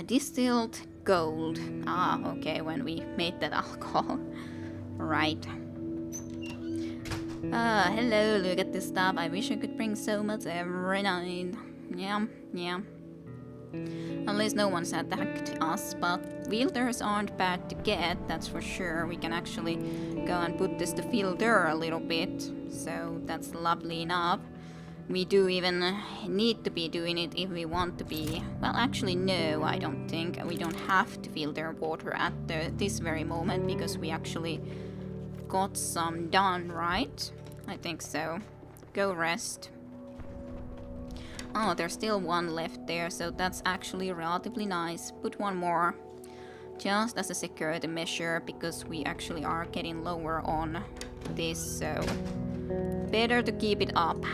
Distilled gold. Ah, okay, when we made that alcohol. Right. Hello, look at this stuff. I wish I could bring so much every night. Yeah, yeah. Unless no one's attacked us, but filters aren't bad to get, that's for sure. We can actually go and put this to filter a little bit, so that's lovely enough. We do even need to be doing it if we want to be. Well, actually, no, I don't think. We don't have to filter water at this very moment because we actually got some done, right? I think so. Go rest. Oh, there's still one left there, so that's actually relatively nice. Put one more. Just as a security measure, because we actually are getting lower on this, so better to keep it up.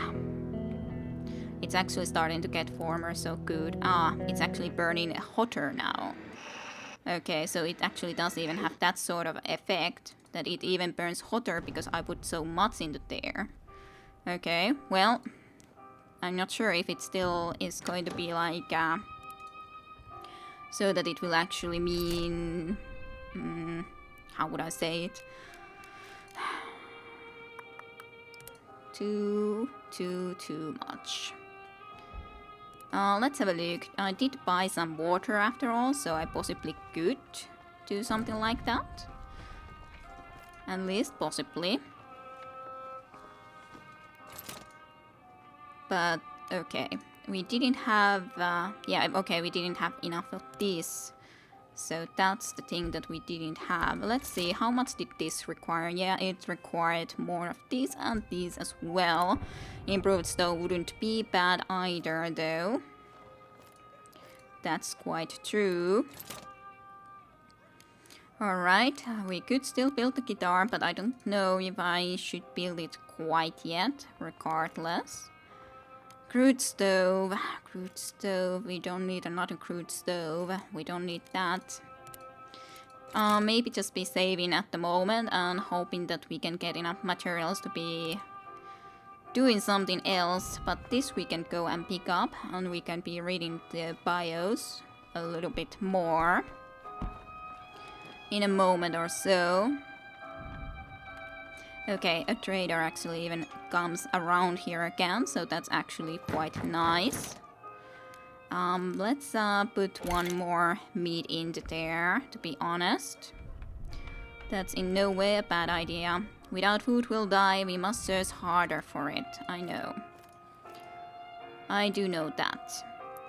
It's actually starting to get warmer, so good. Ah, it's actually burning hotter now. Okay, so it actually does even have that sort of effect, that it even burns hotter because I put so much into there. Okay, well, I'm not sure if it still is going to be like, so that it will actually mean, how would I say it? Too much. Let's have a look. I did buy some water after all, so I possibly could do something like that. At least possibly. But okay, we didn't have, we didn't have enough of this. So that's the thing that we didn't have. Let's see, how much did this require? Yeah, it required more of this and these as well. Improved stove wouldn't be bad either, though. That's quite true. Alright, we could still build the guitar, but I don't know if I should build it quite yet, regardless. Crude stove, we don't need another crude stove, we don't need that. Maybe just be saving at the moment and hoping that we can get enough materials to be doing something else, but this we can go and pick up and we can be reading the bios a little bit more in a moment or so. Okay, a trader actually even comes around here again, so that's actually quite nice. Let's put one more meat into there, to be honest. That's in no way a bad idea. Without food we'll die, we must search harder for it, I know. I do know that.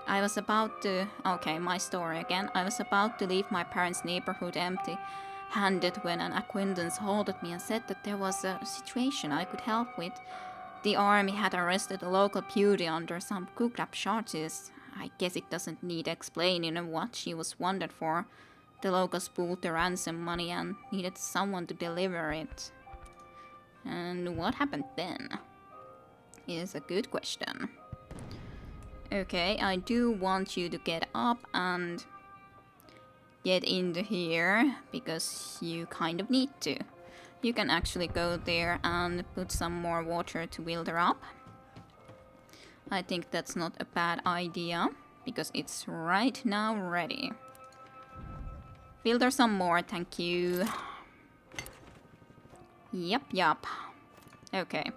I was about to... Okay, my story again. I was about to leave my parents' neighborhood empty-handed when an acquaintance halted me and said that there was a situation I could help with. The army had arrested a local beauty under some Ku Klux charges. I guess it doesn't need explaining what she was wanted for. The locals pulled the ransom money and needed someone to deliver it. And what happened then? Is a good question. Okay, I do want you to get up and get into here, because you kind of need to. You can actually go there and put some more water to filter up. I think that's not a bad idea, because it's right now ready. Filter some more, thank you. Yup. Okay.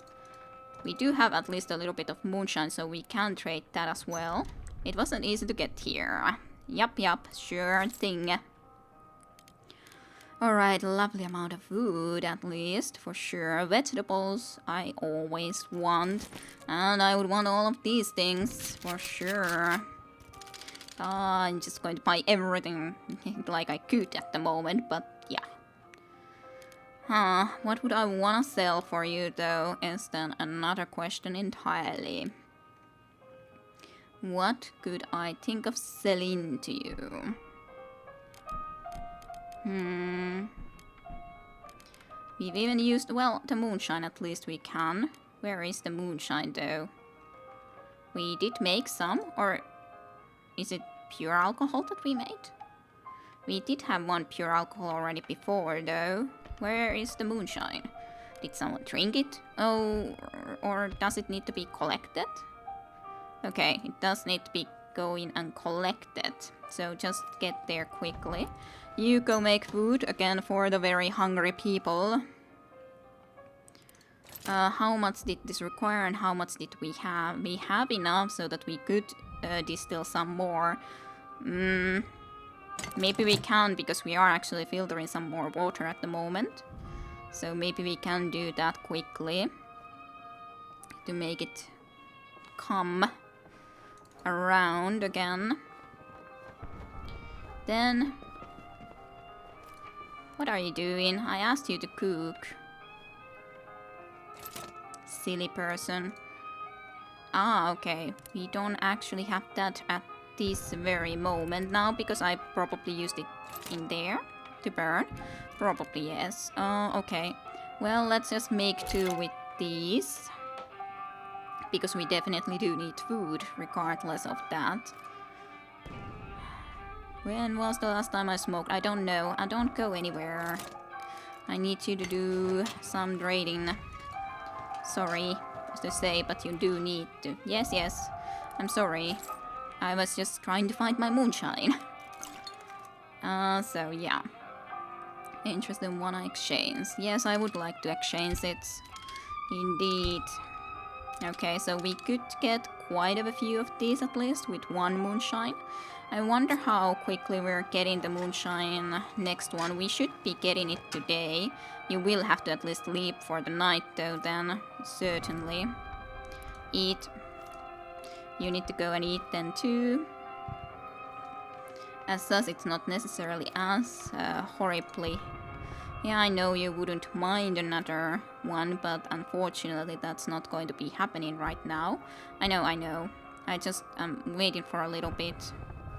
We do have at least a little bit of moonshine, so we can trade that as well. It wasn't easy to get here. Yup, sure thing. Alright, lovely amount of food, at least, for sure. Vegetables, I always want. And I would want all of these things, for sure. I'm just going to buy everything like I could at the moment, but yeah. What would I want to sell for you, though, is then another question entirely. What could I think of selling to you? We've even used, well, the moonshine, at least we can. Where is the moonshine, though? We did make some, or is it pure alcohol that we made? We did have one pure alcohol already before, though. Where is the moonshine? Did someone drink it? Oh, or does it need to be collected? Okay, it does need to be go in and collect it. So just get there quickly. You go make food again for the very hungry people. How much did this require and how much did we have? We have enough so that we could distill some more. Maybe we can, because we are actually filtering some more water at the moment. So maybe we can do that quickly to make it come around again. Then, what are you doing? I asked you to cook. Silly person. Ah, okay. We don't actually have that at this very moment now, because I probably used it in there to burn. Probably, yes. Okay. Well, let's just make two with these. Because we definitely do need food, regardless of that. When was the last time I smoked? I don't know. I don't go anywhere. I need you to do some trading. Sorry to say, but you do need to. Yes, yes. I'm sorry. I was just trying to find my moonshine. So yeah. Interesting one exchange. Yes, I would like to exchange it. Indeed. Okay, so we could get quite a few of these at least with one moonshine. I wonder how quickly we're getting the moonshine next one. We should be getting it today. You will have to at least leave for the night though then, certainly. Eat. You need to go and eat then too. As such, it's not necessarily as horribly. Yeah, I know you wouldn't mind another one, but unfortunately that's not going to be happening right now. I know. I just am waiting for a little bit.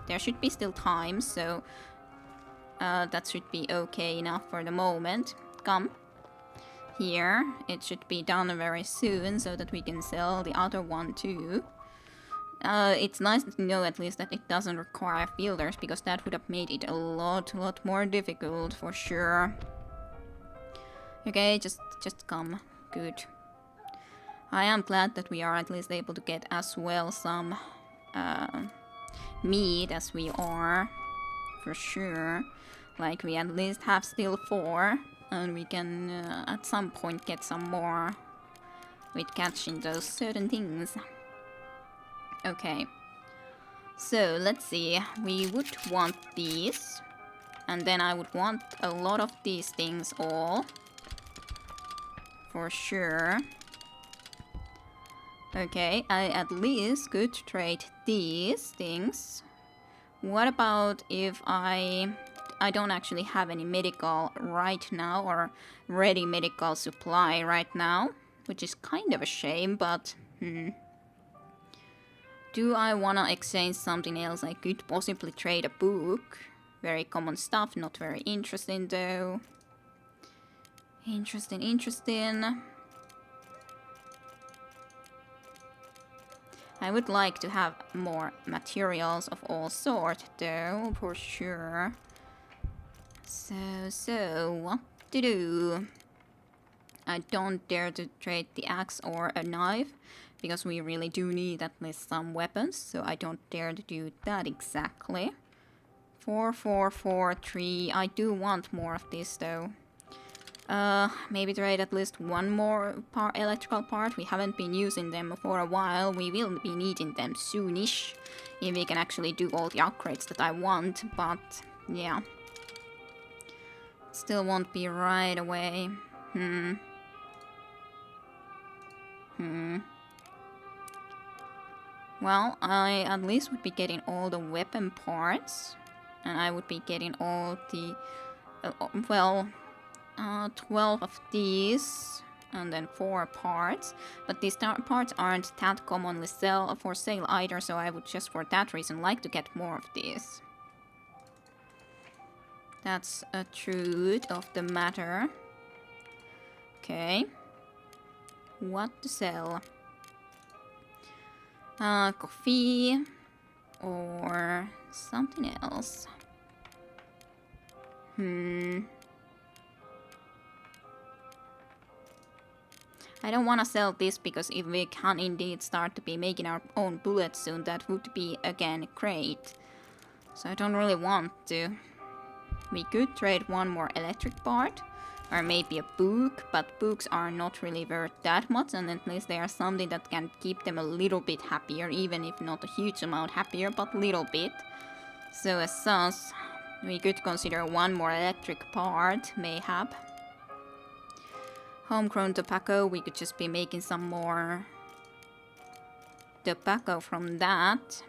There should be still time, so that should be okay enough for the moment. Come. Here. It should be done very soon so that we can sell the other one too. It's nice to know at least that it doesn't require fielders, because that would have made it a lot more difficult for sure. Okay, just come. Good. I am glad that we are at least able to get as well some meat as we are, for sure. Like, we at least have still 4, and we can at some point get some more with catching those certain things. Okay. So, let's see. We would want these, and then I would want a lot of these things all. For sure. Okay, I at least could trade these things. What about if I don't actually have any medical right now, or ready medical supply right now, which is kind of a shame, but do I wanna exchange something else? I could possibly trade a book. Very common stuff, not very interesting though. Interesting. I would like to have more materials of all sorts though, for sure. So, what to do? I don't dare to trade the axe or a knife, because we really do need at least some weapons, so I don't dare to do that exactly. 4, 4, 4, 3. I do want more of this though. Maybe trade at least one more electrical part. We haven't been using them for a while. We will be needing them soonish, if we can actually do all the upgrades that I want, but yeah. Still won't be right away. Well, I at least would be getting all the weapon parts, and I would be getting all the, 12 of these, and then 4 parts. But these parts aren't that commonly for sale either, so I would just for that reason like to get more of these. That's a truth of the matter. Okay. What to sell? Coffee or something else. I don't want to sell this because if we can indeed start to be making our own bullets soon, that would be again great. So I don't really want to. We could trade one more electric part, or maybe a book, but books are not really worth that much, and at least they are something that can keep them a little bit happier, even if not a huge amount happier, but little bit. So as such, we could consider one more electric part, mayhap. Homegrown tobacco, we could just be making some more tobacco from that.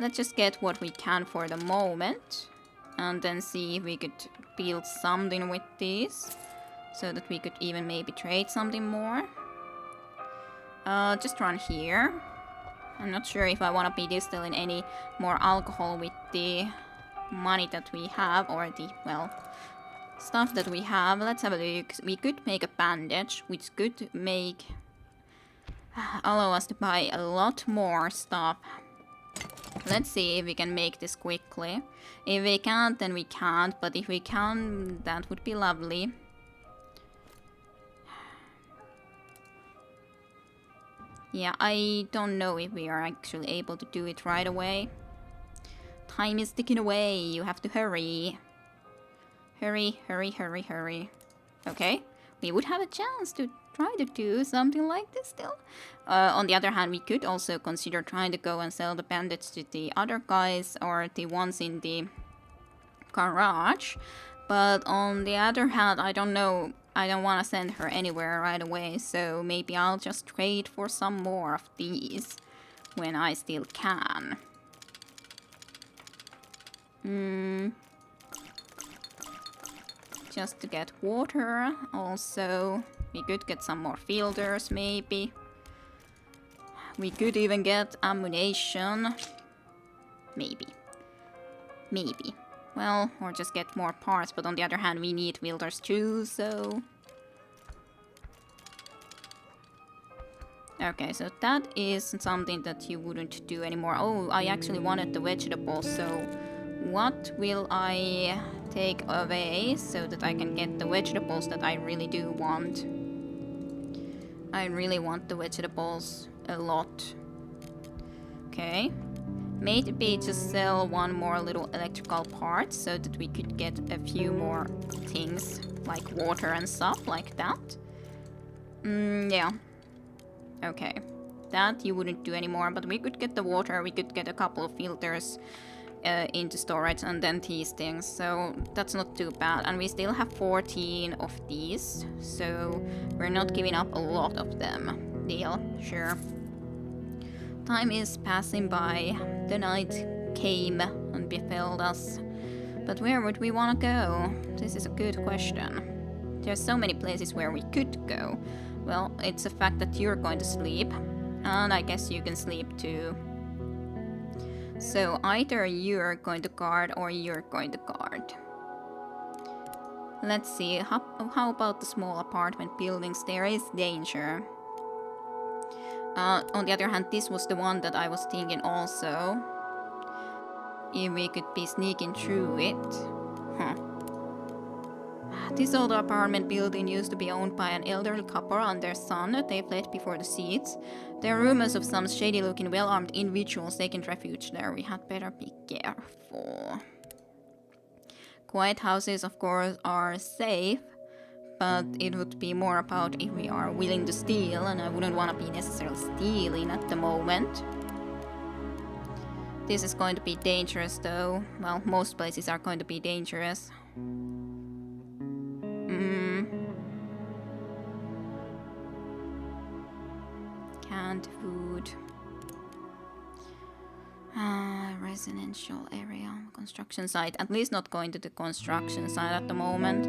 Let's just get what we can for the moment, and then see if we could build something with these, so that we could even maybe trade something more. Just run here. I'm not sure if I want to be distilling any more alcohol with the money that we have, or the, well, stuff that we have. Let's have a look. We could make a bandage, which could make allow us to buy a lot more stuff. Let's see if we can make this quickly. If we can't, then we can't, but if we can, that would be lovely. Yeah, I don't know if we are actually able to do it right away. Time is ticking away, you have to hurry. Hurry, hurry, hurry, hurry. Okay, we would have a chance to try to do something like this still. On the other hand, we could also consider trying to go and sell the bandits to the other guys, or the ones in the garage. But on the other hand, I don't know, I don't want to send her anywhere right away, so maybe I'll just trade for some more of these when I still can. Just to get water. Also, we could get some more fielders, maybe. We could even get ammunition. Maybe. Maybe. Well, or just get more parts, but on the other hand, we need wielders too, so... Okay, so that is something that you wouldn't do anymore. Oh, I actually wanted the vegetables, so... What will I take away so that I can get the vegetables that I really do want? I really want the vegetables a lot. Okay. Maybe just sell one more little electrical part so that we could get a few more things like water and stuff like that. Yeah. Okay. That you wouldn't do anymore, but we could get the water, we could get a couple of filters into storage and then these things, so that's not too bad. And we still have 14 of these, so we're not giving up a lot of them. Deal, sure. Time is passing by. The night came and befell us. But where would we want to go? This is a good question. There's so many places where we could go. Well, it's a fact that you're going to sleep, and I guess you can sleep too. So either you're going to guard or you're going to guard. Let's see, how about the small apartment buildings? There is danger. On the other hand, this was the one that I was thinking also. If we could be sneaking through it. Huh. This old apartment building used to be owned by an elderly couple and their son. They fled before the siege. There are rumors of some shady-looking, well-armed individuals taking refuge there. We had better be careful. Quiet houses, of course, are safe, but it would be more about if we are willing to steal, and I wouldn't want to be necessarily stealing at the moment. This is going to be dangerous, though. Well, most places are going to be dangerous. Canned food. Residential area. Construction site. At least not going to the construction site at the moment.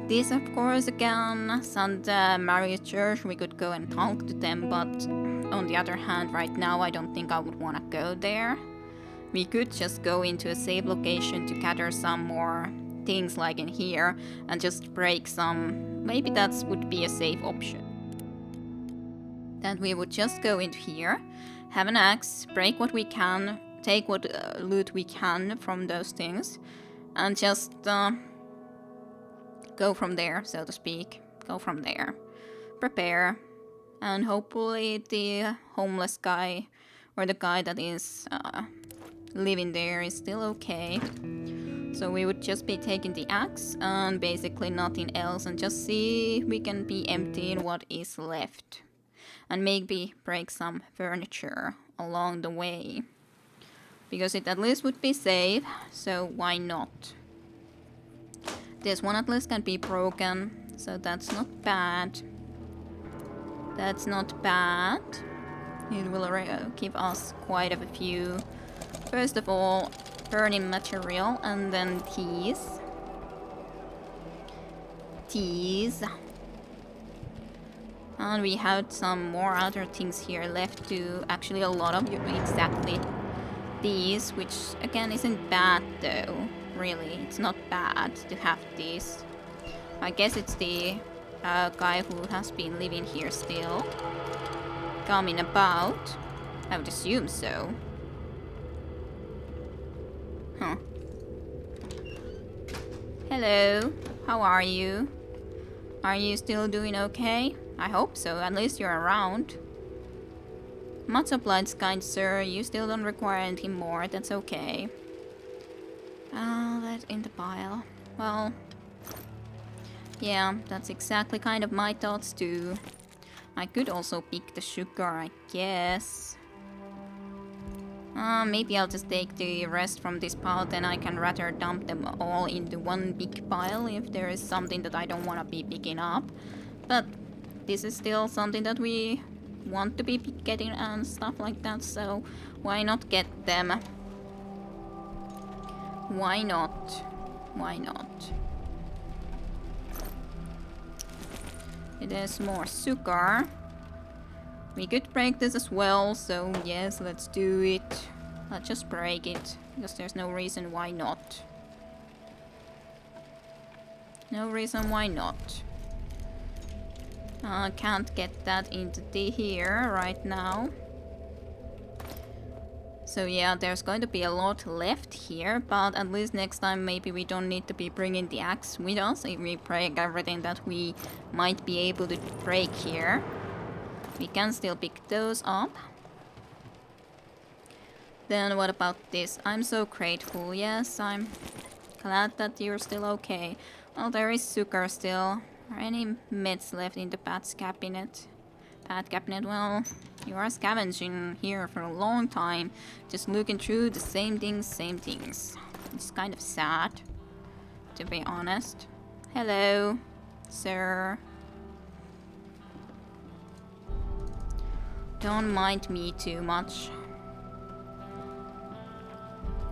This, of course, again, Santa Maria Church. We could go and talk to them, but on the other hand, right now, I don't think I would want to go there. We could just go into a safe location to gather some more things like in here and just break some. Maybe that would be a safe option. That we would just go into here, have an axe, break what we can, take what loot we can from those things, and just go from there, so to speak. Go from there. prepare. And hopefully the homeless guy or the guy that is living there is still okay. So we would just be taking the axe and basically nothing else and just see if we can be emptying what is left. And maybe break some furniture along the way. Because it at least would be safe, so why not? This one at least can be broken, so that's not bad. That's not bad. It will give us quite a few. First of all, burning material and then teas. And we had some more other things here left too. Actually a lot of exactly these, which again isn't bad though. Really, it's not bad to have these. I guess it's the guy who has been living here still. Coming about. I would assume so. Huh. Hello, how are you? Are you still doing okay? I hope so, at least you're around. Much obliged, kind sir. You still don't require anything more, that's okay. That in the pile. Well, yeah, that's exactly kind of my thoughts too. I could also pick the sugar, I guess. Maybe I'll just take the rest from this pile, then I can rather dump them all into one big pile if there is something that I don't want to be picking up. But this is still something that we want to be getting and stuff like that, so why not get them? Why not? Why not? It is more sugar. We could break this as well, so yes, let's do it. Let's just break it, because there's no reason why not. No reason why not. Can't get that into here right now. So yeah, there's going to be a lot left here, but at least next time maybe we don't need to be bringing the axe with us if we break everything that we might be able to break here. We can still pick those up. Then what about this? I'm so grateful. Yes, I'm glad that you're still okay. Well, there is sugar still. Are any meds left in the Pat's cabinet? Pat cabinet, well, you are scavenging here for a long time. Just looking through the same things. It's kind of sad, to be honest. Hello, sir. Don't mind me too much.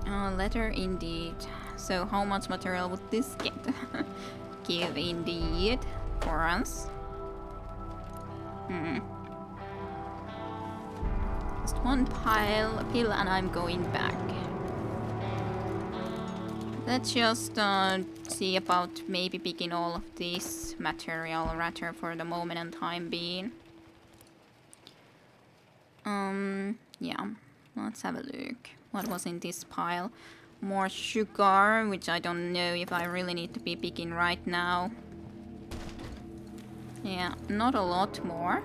Letter indeed. So how much material would this get? Give indeed for us. Just one pill and I'm going back. Let's just see about maybe picking all of this material rather for the moment and time being. Yeah, let's have a look. What was in this pile? More sugar, which I don't know if I really need to be picking right now. Yeah, not a lot more.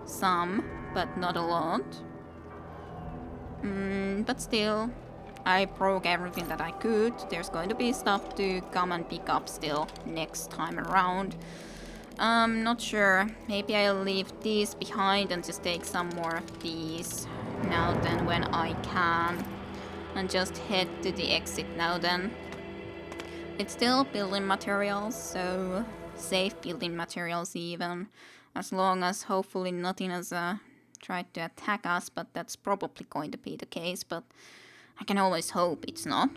Some, but not a lot. But still, I broke everything that I could. There's going to be stuff to come and pick up still next time around. Not sure. Maybe I'll leave these behind and just take some more of these now then when I can. And just head to the exit now then. It's still building materials, so safe building materials even. As long as hopefully nothing has tried to attack us, but that's probably going to be the case, but I can always hope it's not.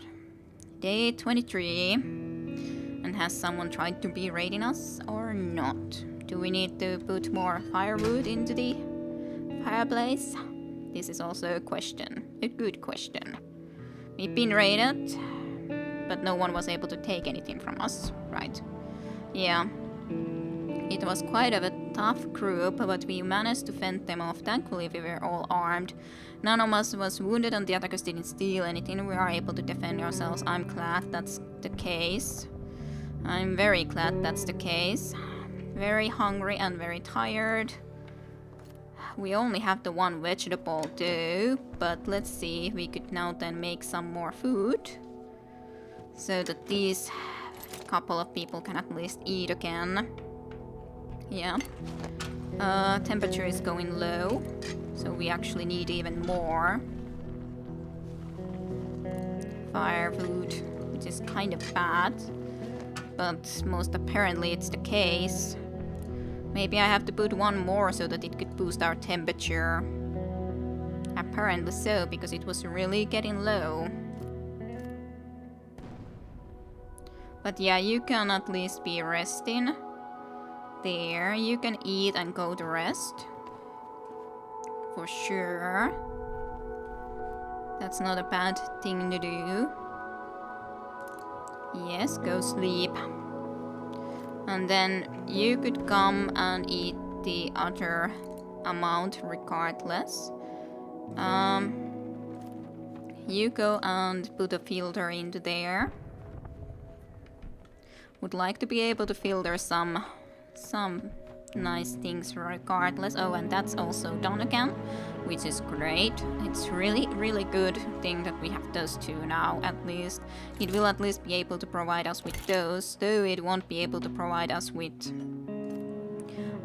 Day 23. And has someone tried to be raiding us or not? Do we need to put more firewood into the fireplace? This is also a question. A good question. We've been raided, but no one was able to take anything from us, right? Yeah. It was quite of a tough group, but we managed to fend them off. Thankfully, we were all armed. None of us was wounded and the attackers didn't steal anything. We are able to defend ourselves. I'm glad that's the case. I'm very glad that's the case. Very hungry and very tired. We only have the one vegetable though, but let's see if we could now then make some more food. So that these couple of people can at least eat again. Yeah. Temperature is going low, so we actually need even more firewood, which is kind of bad, but most apparently it's the case. Maybe I have to put one more so that it could boost our temperature. Apparently so, because it was really getting low. But yeah, you can at least be resting. There, you can eat and go to rest. For sure. That's not a bad thing to do. Yes, go sleep. And then you could come and eat the other amount regardless. You go and put a filter into there. Would like to be able to filter some nice things regardless. Oh, and that's also done again, which is great. It's really good thing that we have those two now. At least it will at least be able to provide us with those, though it won't be able to provide us with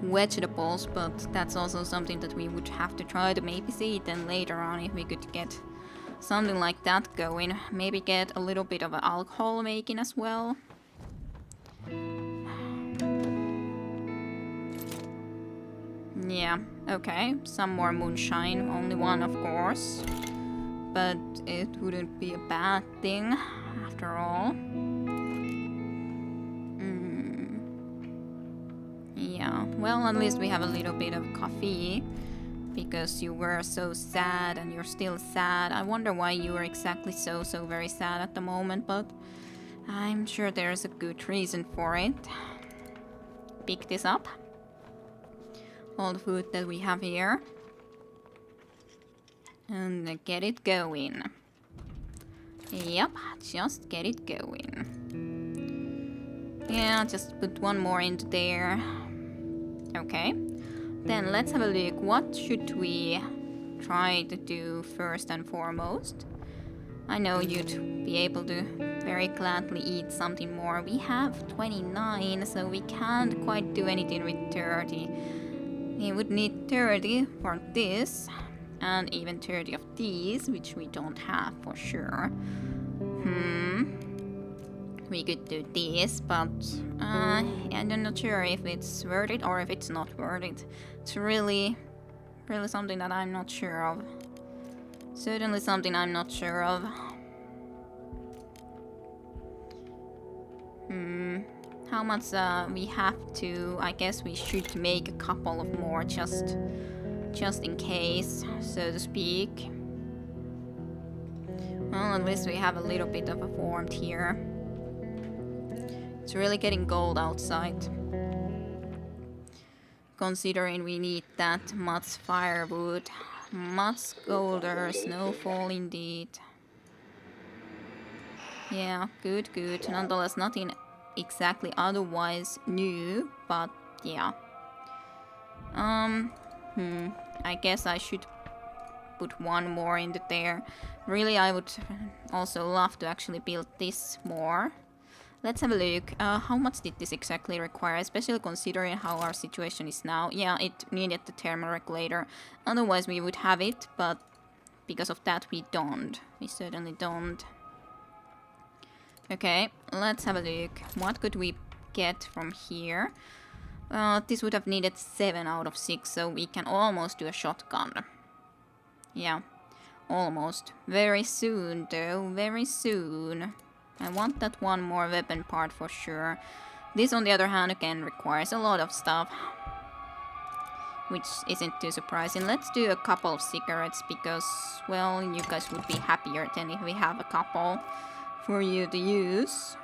vegetables, but that's also something that we would have to try to maybe see then later on if we could get something like that going. Maybe get a little bit of alcohol making as well. Yeah, okay, some more moonshine, only one of course, but it wouldn't be a bad thing after all. Yeah, well, at least we have a little bit of coffee, because you were so sad and you're still sad. I wonder why you were exactly so very sad at the moment, but I'm sure there's a good reason for it. Pick this up. All the food that we have here. And get it going. Yep, just get it going. Yeah, just put one more into there. Okay. Then let's have a look. What should we try to do first and foremost? I know you'd be able to very gladly eat something more. We have 29, so we can't quite do anything with 30. We would need 30 for this, and even 30 of these, which we don't have for sure. We could do this, but I'm not sure if it's worth it or if it's not worth it. It's really something that I'm not sure of. Certainly something I'm not sure of. How much we have to... I guess we should make a couple of more just in case, so to speak. Well, at least we have a little bit of a warmth here. It's really getting cold outside. Considering we need that much firewood. Much colder, snowfall indeed. Yeah, good. Nonetheless, nothing exactly otherwise new, but yeah. I guess I should put one more into there. Really, I would also love to actually build this more. Let's have a look. How much did this exactly require, especially considering how our situation is now? Yeah, it needed the thermal regulator. Otherwise, we would have it, but because of that, we don't. We certainly don't. Okay, let's have a look. What could we get from here? This would have needed 7 out of 6, so we can almost do a shotgun. Yeah, almost. Very soon, though. Very soon. I want that one more weapon part for sure. This, on the other hand, again, requires a lot of stuff. Which isn't too surprising. Let's do a couple of cigarettes because, well, you guys would be happier than if we have a couple for you to use.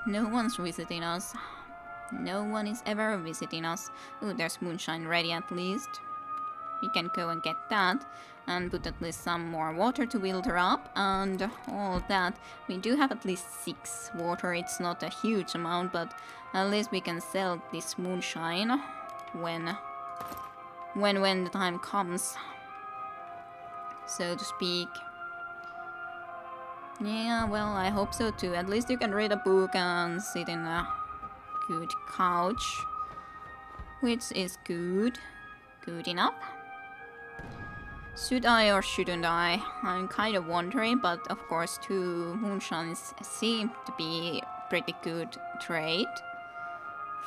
No one's visiting us. No one is ever visiting us. Ooh, there's moonshine ready at least. we can go and get that and put at least some more water to filter up and all that. We do have at least 6 water. It's not a huge amount, but at least we can sell this moonshine when the time comes, so to speak. Yeah, well, I hope so too. At least you can read a book and sit in a good couch, which is good enough. Should I or shouldn't I? I'm kind of wondering, but of course 2 moonshines seem to be pretty good trade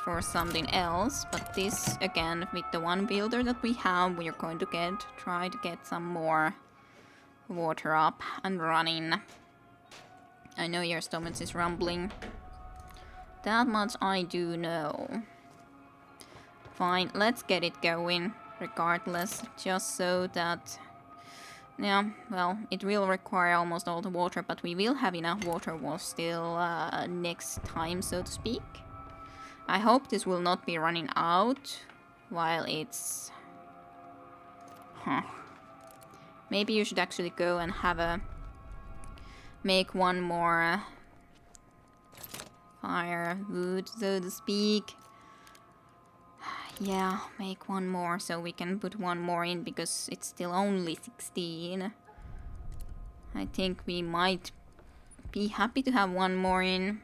for something else, but this again, with the 1 builder that we have, we are going to try to get some more water up and running. I know your stomach is rumbling. That much I do know. Fine, let's get it going regardless, just so that... Yeah, well, it will require almost all the water, but we will have enough water still next time, so to speak. I hope this will not be running out while it's... Maybe you should actually go and make 1 more firewood, so to speak. Yeah, make 1 more so we can put 1 more in, because it's still only 16. I think we might be happy to have 1 more in.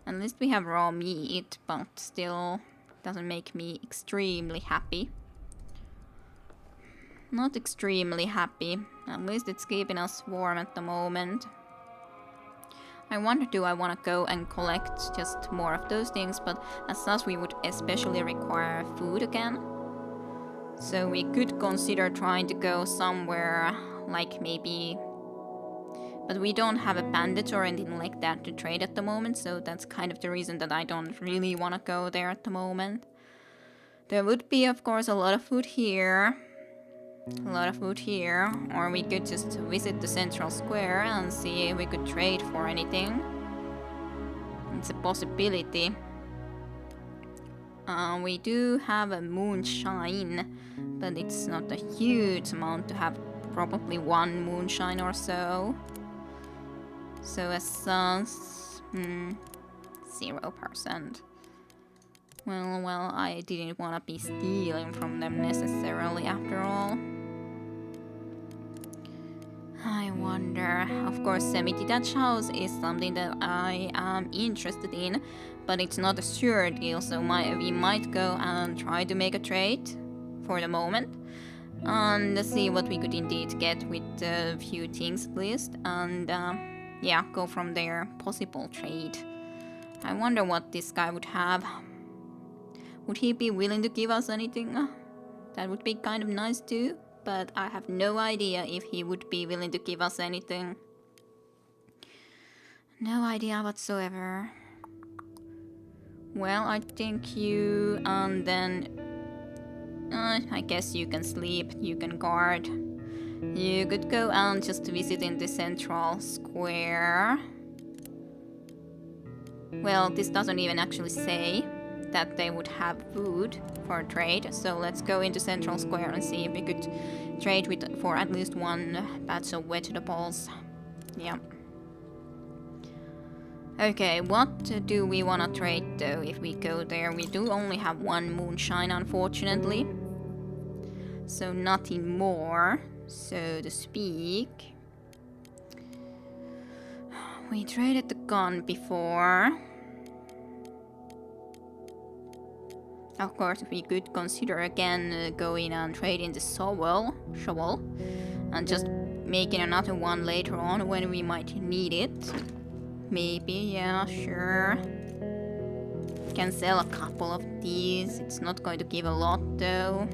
At least we have raw meat, but still doesn't make me extremely happy. Not extremely happy. At least it's keeping us warm at the moment. I wonder, do I want to go and collect just more of those things, but as such we would especially require food again. So we could consider trying to go somewhere, like maybe... But we don't have a bandage or anything like that to trade at the moment, so that's kind of the reason that I don't really want to go there at the moment. There would be, of course, a lot of food here. Or we could just visit the central square and see if we could trade for anything. It's a possibility. We do have a moonshine, but it's not a huge amount to have, probably 1 moonshine or so. So as such, 0%. Well, I didn't want to be stealing from them necessarily after all. I wonder. Of course, semi-detached house is something that I am interested in, but it's not a sure deal, so we might go and try to make a trade for the moment. And see what we could indeed get with a few things at least, and yeah, go from there. Possible trade. I wonder what this guy would have. Would he be willing to give us anything? That would be kind of nice too, but I have no idea if he would be willing to give us anything. No idea whatsoever. Well, I think you, and then I guess you can sleep, you can guard. You could go and just visit in the central square. Well, this doesn't even actually say that they would have food for trade, so let's go into central square and see if we could trade for at least 1 batch of vegetables. Yeah. Okay, what do we want to trade though if we go there? We do only have 1 moonshine, unfortunately. So nothing more, so to speak. We traded the gun before. Of course, we could consider again going and trading the shovel, and just making another one later on when we might need it. Maybe, yeah, sure. Can sell a couple of these. It's not going to give a lot though.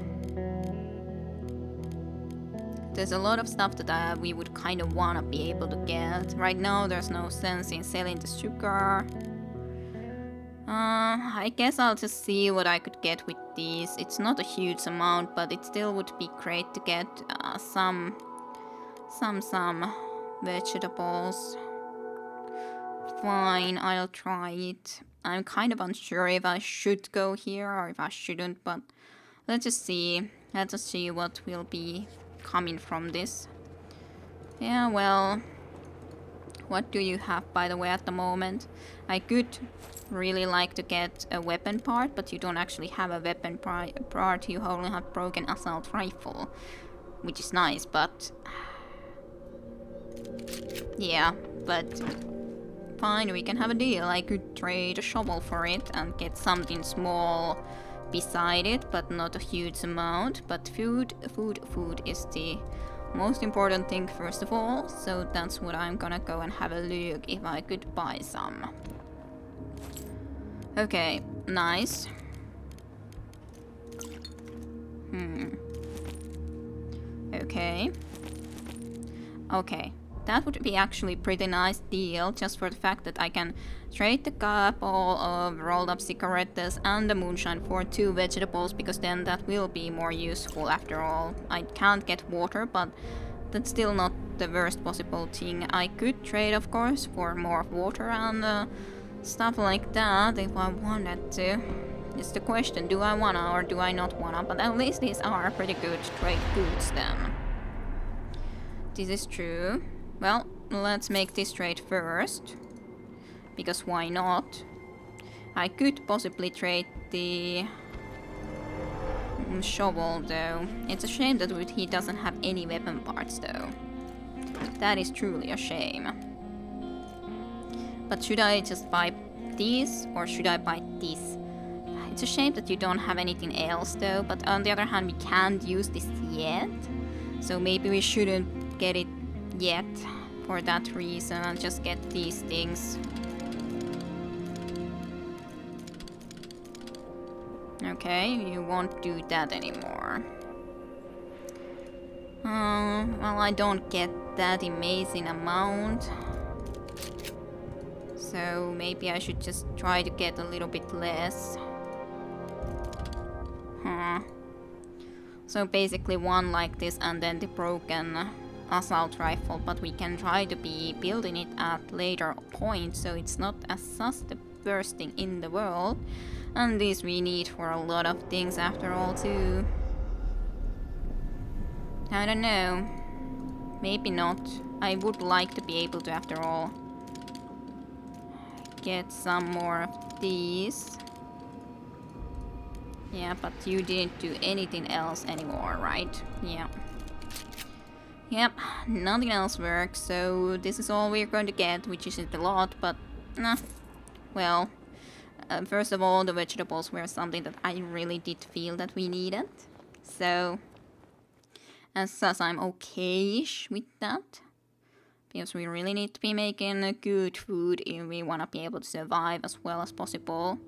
There's a lot of stuff that we would kind of want to be able to get. Right now there's no sense in selling the sugar. I guess I'll just see what I could get with these. It's not a huge amount, but it still would be great to get some vegetables. Fine, I'll try it. I'm kind of unsure if I should go here or if I shouldn't, but let's just see. Let's just see what will be coming from this. Yeah, well, what do you have, by the way, at the moment? I could really like to get a weapon part, but you don't actually have a weapon part. You only have broken assault rifle, which is nice, but yeah, but fine, we can have a deal. I could trade a shovel for it and get something small beside it, but not a huge amount. But food is the most important thing first of all, so that's what I'm gonna go and have a look if I could buy some. Okay, nice. Okay. Okay. That would be actually pretty nice deal, just for the fact that I can trade the couple of rolled up cigarettes and the moonshine for 2 vegetables, because then that will be more useful after all. I can't get water, but that's still not the worst possible thing. I could trade, of course, for more water and stuff like that if I wanted to. It's the question, do I wanna or do I not wanna? But at least these are pretty good trade goods then. This is true. Well, let's make this trade first, because why not? I could possibly trade the shovel though. It's a shame that he doesn't have any weapon parts though. That is truly a shame. But should I just buy these or should I buy this? It's a shame that you don't have anything else though, but on the other hand we can't use this yet. So maybe we shouldn't get it yet for that reason and just get these things. Okay, you won't do that anymore. Well, I don't get that amazing amount. So maybe I should just try to get a little bit less. So basically one like this and then the broken assault rifle, but we can try to be building it at later point, so it's not as such the worst thing in the world. And this we need for a lot of things after all too. I don't know. Maybe not. I would like to be able to, after all, get some more of these. Yeah, but you didn't do anything else anymore, right? Yeah. Yep, nothing else works, so this is all we're going to get, which isn't a lot, but nah. Well, first of all, the vegetables were something that I really did feel that we needed. So, as such, I'm okay-ish with that. Because we really need to be making good food if we want to be able to survive as well as possible.